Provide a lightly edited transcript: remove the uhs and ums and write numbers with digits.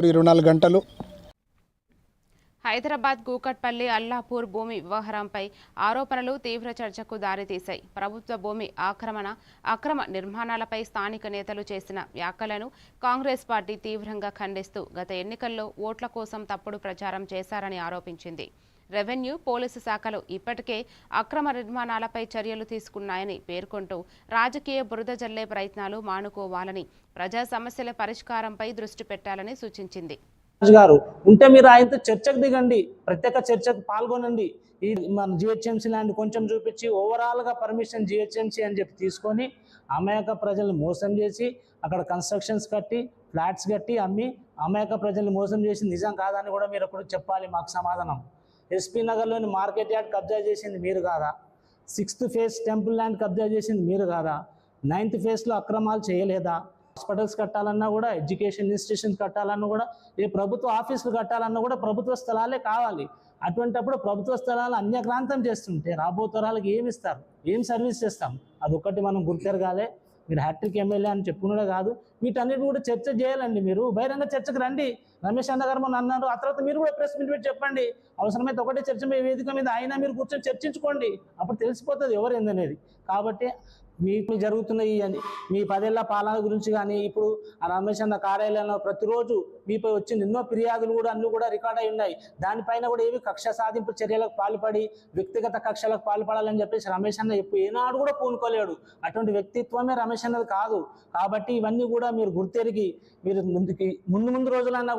24 గంటలు. హైదరాబాద్ కూకట్పల్లి అల్లాపూర్ భూమి వ్యవహారంపై ఆరోపణలు తీవ్ర చర్చకు దారితీశాయి. ప్రభుత్వ భూమి అక్రమ నిర్మాణాలపై స్థానిక నేతలు చేసిన వ్యాఖ్యలను కాంగ్రెస్ పార్టీ తీవ్రంగా ఖండిస్తూ గత ఎన్నికల్లో ఓట్ల కోసం తప్పుడు ప్రచారం చేశారని ఆరోపించింది. రెవెన్యూ, పోలీసు శాఖలు ఇప్పటికే అక్రమ నిర్మాణాలపై చర్యలు తీసుకున్నాయని పేర్కొంటూ రాజకీయ బురద జల్లే ప్రయత్నాలు మానుకోవాలని, ప్రజా సమస్యల పరిష్కారంపై దృష్టి పెట్టాలని సూచించింది. గారు ఉంటే మీరు ఆయనతో చర్చకు దిగండి, ప్రత్యేక చర్చకు పాల్గొనండి. ఈ మన జిహెచ్ఎంసీ ల్యాండ్ కొంచెం చూపించి ఓవరాల్గా పర్మిషన్ జిహెచ్ఎంసీ అని చెప్పి తీసుకొని అమాయక ప్రజల్ని మోసం చేసి అక్కడ కన్స్ట్రక్షన్స్ కట్టి ఫ్లాట్స్ కట్టి అమ్మి అమాయక ప్రజల్ని మోసం చేసి నిజం కాదని కూడా మీరు అప్పుడు చెప్పాలి మాకు సమాధానం. ఎస్పీ నగర్లోని మార్కెట్ యార్డ్ కబ్జా చేసింది మీరు కాదా? 6th ఫేజ్ టెంపుల్ ల్యాండ్ కబ్జా చేసింది మీరు కాదా? 9th ఫేజ్లో అక్రమాలు చేయలేదా? హాస్పిటల్స్ కట్టాలన్నా కూడా, ఎడ్యుకేషన్ ఇన్స్టిట్యూషన్స్ కట్టాలన్నా కూడా, ఏ ప్రభుత్వ ఆఫీసులు కట్టాలన్నా కూడా ప్రభుత్వ స్థలాలే కావాలి. అటువంటిప్పుడు ప్రభుత్వ స్థలాలు అన్యక్రాంతం చేస్తుంటే రాబో తరాలకు ఏమి ఇస్తారు, ఏం సర్వీస్ చేస్తాం? అదొక్కటి మనం గుర్తెరగాలి. మీరు హ్యాట్రిక్ ఎమ్మెల్యే అని చెప్పుకునే కాదు, వీటన్నిటిని కూడా చర్చ చేయాలండి. మీరు బహిరంగ చర్చకు రండి. రమేష్ అన్న గారు మొన్న అన్నారు, ఆ తర్వాత మీరు కూడా ప్రెస్ మీట్ పెట్టి చెప్పండి. అవసరమైతే ఒకటే చర్చ వేదిక మీద ఆయన మీరు కూర్చొని చర్చించుకోండి. అప్పుడు తెలిసిపోతుంది ఎవరు ఏందనేది. కాబట్టి మీకు జరుగుతున్న మీ 10 ఏళ్ల పాలన గురించి కానీ, ఇప్పుడు ఆ రమేష్ అన్న కార్యాలయంలో ప్రతిరోజు మీపై వచ్చిన ఎన్నో ఫిర్యాదులు కూడా అన్నీ కూడా రికార్డ్ అయి ఉన్నాయి. దానిపైన కూడా ఏవి కక్ష సాధింపు చర్యలకు పాల్పడి వ్యక్తిగత కక్షలకు పాల్పడాలని చెప్పేసి రమేష్ అన్న ఏనాడు కూడా పూనుకోలేడు. అటువంటి వ్యక్తిత్వమే రమేష్ అన్నది కాదు. కాబట్టి ఇవన్నీ కూడా మీరు గుర్తెరిగి మీరు ముందు రోజులన్నా